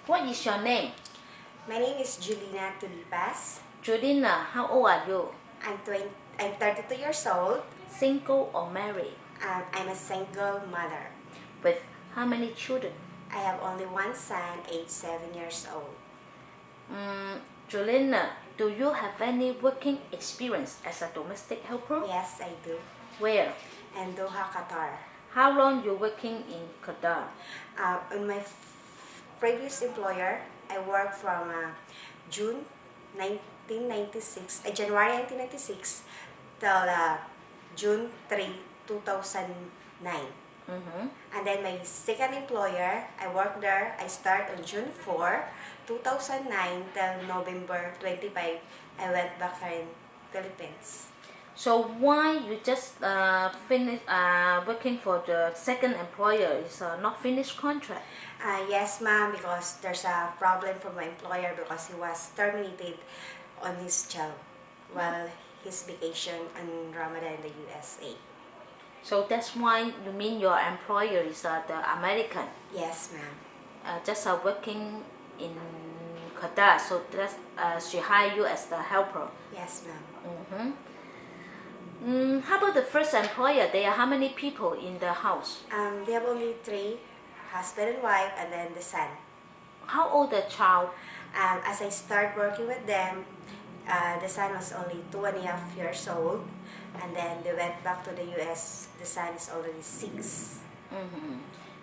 What is your name? My name is Julina Tulipas. Judina, how old are you? I'm 32 years old. Single or married? I'm a single mother. With how many children? I have only one son, aged 7 years old. Julina, do you have any working experience as a domestic helper? Yes, I do. Where? In Doha, Qatar. How long you working in Qatar? In my previous employer, I worked from June 1996, January 1996 till June 3, 2009. And then my second employer, I worked there. I start on June 4, 2009 till November 25. I went back here in Philippines. So why you just finish working for the second employer? Is not finished contract? Yes, ma'am, because there's a problem for my employer because he was terminated on his job while his vacation on Ramadan in the USA. So that's why you mean your employer is the American? Yes, ma'am. Just working in Qatar, so that's, she hired you as the helper? Yes, ma'am. How about the first employer? There are how many people in the house? They have only 3, husband and wife, and then the son. How old the child? As I start working with them, the son was only 2.5 years old, and then they went back to the US. The son is already 6.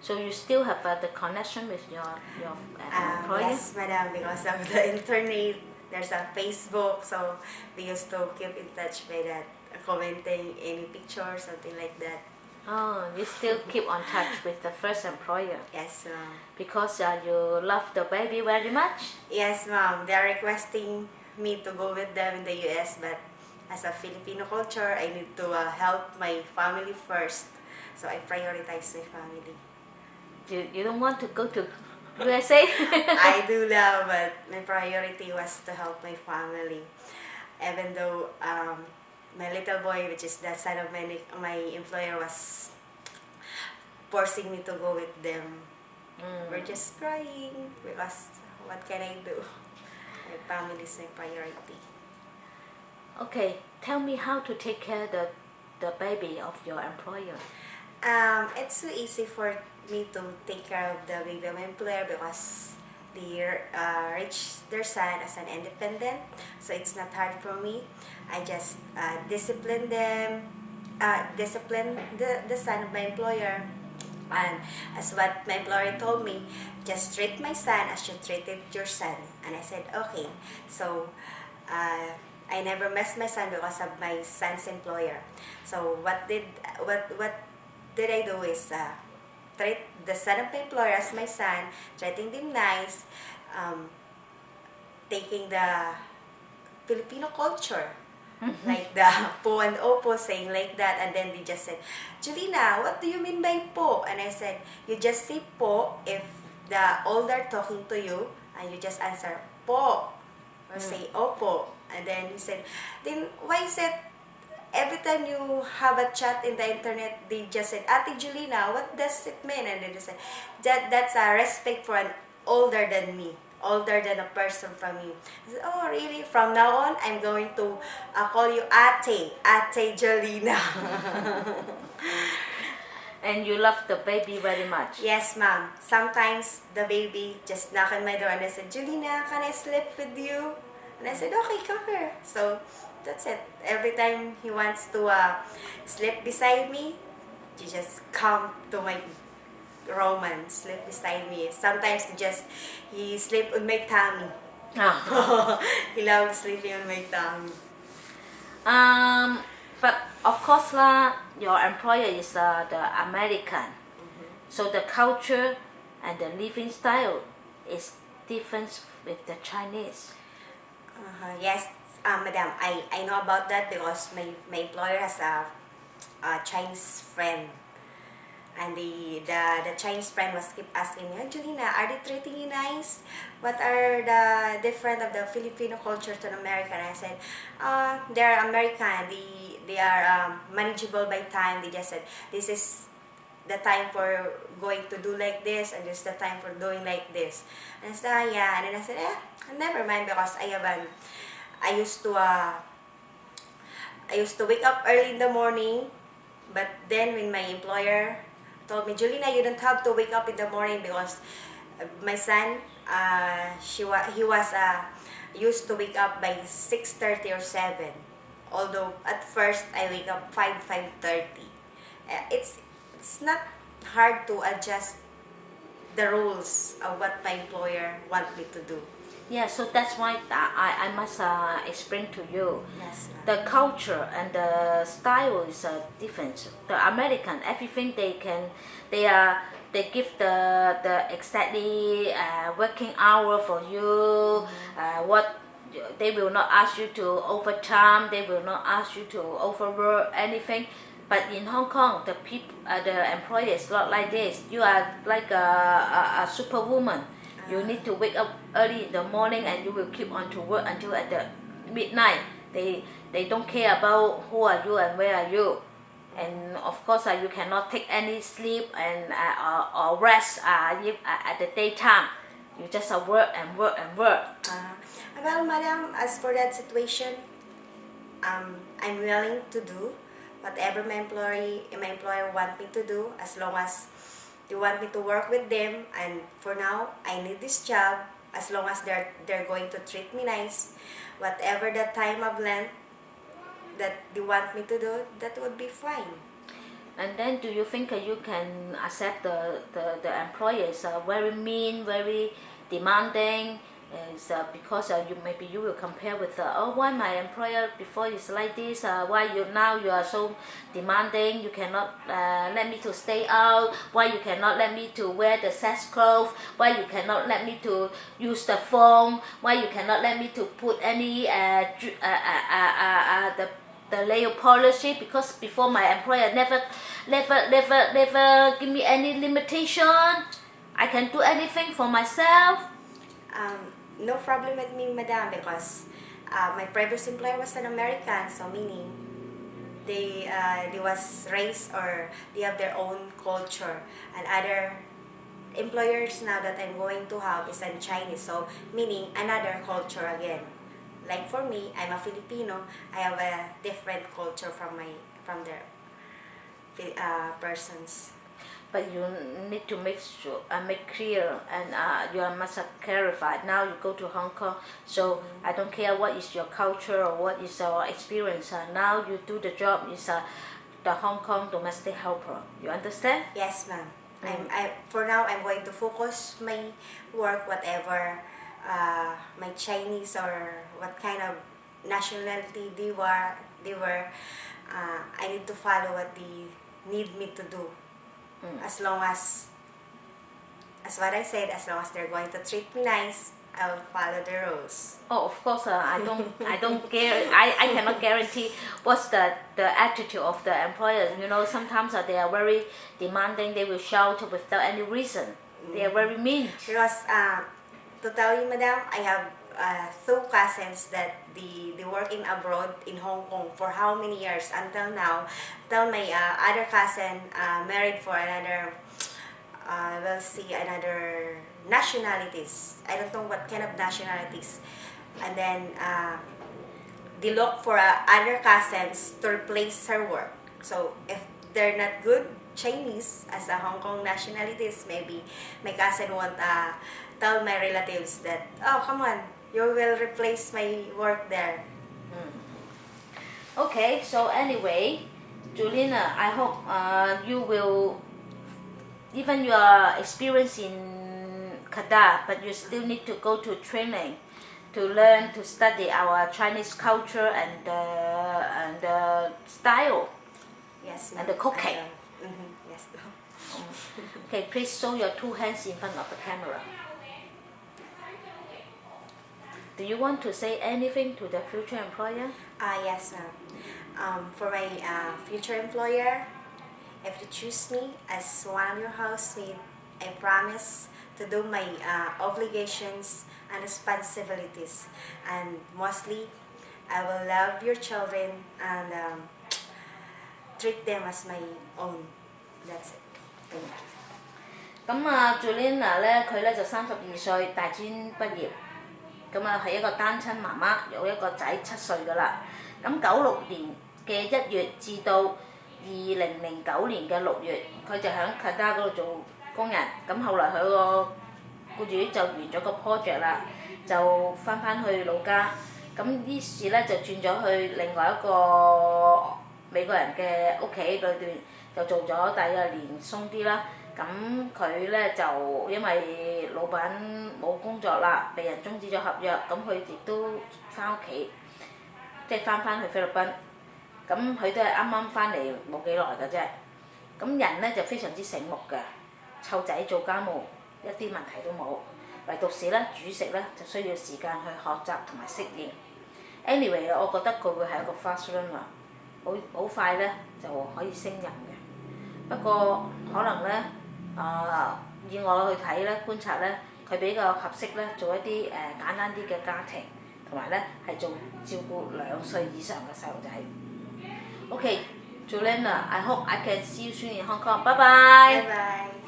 So you still have the connection with your employer? Yes, madam, because of the internet, there's a Facebook, so we used to keep in touch by that, commenting any picture, something like that. Oh, you still keep on touch with the first employer? Yes, ma'am. Because you love the baby very much? Yes, ma'am. They are requesting me to go with them in the US, but as a Filipino culture, I need to help my family first. So I prioritize my family. You don't want to go to USA? I do love, but my priority was to help my family. Even though my little boy, which is the son of my employer, was forcing me to go with them. We're just crying because what can I do? My family is my priority. Okay, tell me how to take care of the baby of your employer. It's so easy for me to take care of the baby of my employer because they reach their son as an independent, so it's not hard for me. I just discipline them, discipline the son of my employer, and as what my employer told me, just treat my son as you treated your son. And I said, okay. So I never messed my son because of my son's employer. So what did I do is treat the son of my employer as my son, treating them nice, taking the Filipino culture, like the po and opo, saying like that, and then they just said, Julina, what do you mean by po? And I said, you just say po if the older talking to you, and you just answer po, or say opo. And then he said, then why is it every time you have a chat in the internet, they just said, Ate Julina, what does it mean? And then they said, that's a respect for an older than me, older than a person from you. I said, oh, really? From now on, I'm going to call you Ate Julina. And you love the baby very much? Yes, ma'am. Sometimes the baby just knocked on my door and I said, Julina, can I sleep with you? And I said, okay, come here. So that's it. Every time he wants to sleep beside me, he just come to my room and sleep beside me. Sometimes he sleep on my tummy. He loves sleeping on my tummy. But of course your employer is the American. So the culture and the living style is different with the Chinese. Yes, madam, I know about that because my employer has a Chinese friend. And the Chinese friend was keep asking me, Angelina, are they treating you nice? What are the different of the Filipino culture to American? And I said, they're American. They are manageable by time. They just said, this is the time for going to do like this, and there's the time for doing like this. And I said, yeah. And then I said, never mind, because I used to wake up early in the morning, but then when my employer told me, Julina, you don't have to wake up in the morning, because my son, he was used to wake up by 6:30 or 7. Although at first I wake up 5:30. It's not hard to adjust the rules of what my employer want me to do. Yeah, so that's why I must explain to you. Yes, ma'am. The culture and the style is different. The American, everything they give the exactly working hour for you. What they will not ask you to overtime. They will not ask you to overwork anything. But in Hong Kong, the people, the employers not like this. You are like a superwoman. You need to wake up early in the morning, and you will keep on to work until at the midnight. They don't care about who are you and where are you. And of course, you cannot take any sleep and or rest at the daytime. You just work and work and work. Well, madam, as for that situation, I'm willing to do whatever my employer want me to do, as long as they want me to work with them. And for now, I need this job. As long as they're going to treat me nice, whatever the time of length that they want me to do, that would be fine. And then, do you think you can accept the employers very mean, very demanding? Is because you will compare with why my employer before is like this, why you are so demanding, you cannot let me to stay out, why you cannot let me to wear the sex clothes, why you cannot let me to use the phone, why you cannot let me to put any the nail policy, because before my employer never give me any limitation. I can do anything for myself. No problem with me, madam, because my previous employer was an American, so meaning they was raised, or they have their own culture. And other employers now that I'm going to have is in Chinese, so meaning another culture again. Like for me, I'm a Filipino. I have a different culture from their persons. But you need to make sure, make clear, and you must have clarified. Now you go to Hong Kong, so I don't care what is your culture or what is your experience. Now you do the job is the Hong Kong domestic helper. You understand? Yes, ma'am. For now, I'm going to focus my work, whatever my Chinese or what kind of nationality they were. I need to follow what they need me to do. As long as what I said, as long as they're going to treat me nice, I will follow the rules. Oh, of course, I cannot guarantee what's the attitude of the employers. You know, sometimes they are very demanding. They will shout without any reason. They are very mean. Because to tell you, madam, I have 2 cousins that they working abroad in Hong Kong for how many years until now. Till my other cousin married for another, we'll see, another nationalities. I don't know what kind of nationalities. And then they look for other cousins to replace her work. So if they're not good Chinese as a Hong Kong nationalities, maybe my cousin won't tell my relatives that, oh, come on, you will replace my work there. Okay, so anyway, Julina, I hope you will, even you are experienced in Kedah, but you still need to go to training to learn to study our Chinese culture and the style. Yes, and the cooking. Yes. Okay, please show your 2 hands in front of the camera. Do you want to say anything to the future employer? Yes, ma'am. For my future employer, if you choose me as one of your housemates, I promise to do my obligations and responsibilities. And mostly, I will love your children and treat them as my own. That's it. 咁啊 Juliana 咧，佢咧就32歲，大專畢業。咁啊係一個單親媽媽，有一個仔7歲㗎啦。咁96年嘅1月至到2009年嘅6月，佢就喺 Canada 嗰度做工人。咁後來佢個僱主就完咗個 project 啦，就翻去老家。咁於是咧就轉咗去另外一個美國人嘅屋企裏邊，就做咗大約年鬆啲啦。咁佢咧就因為老闆冇工作啦，被人終止咗合約，咁佢亦都翻屋企，即係翻去菲律賓。咁佢都係啱啱翻嚟冇幾耐嘅啫。咁人咧就非常之醒目嘅，湊仔做家務一啲問題都冇，唯獨是咧煮食咧就需要時間去學習同埋適應。Anyway， 我覺得佢會係一個 fast learner，好快咧就可以勝任嘅。不過可能咧以我去睇咧觀察咧，佢比較合適咧做一啲簡單啲嘅家庭，同埋咧係做照顧2歲以上嘅細路仔。Okay，Juliana，I hope I can see you soon in Hong Kong。拜拜。拜拜。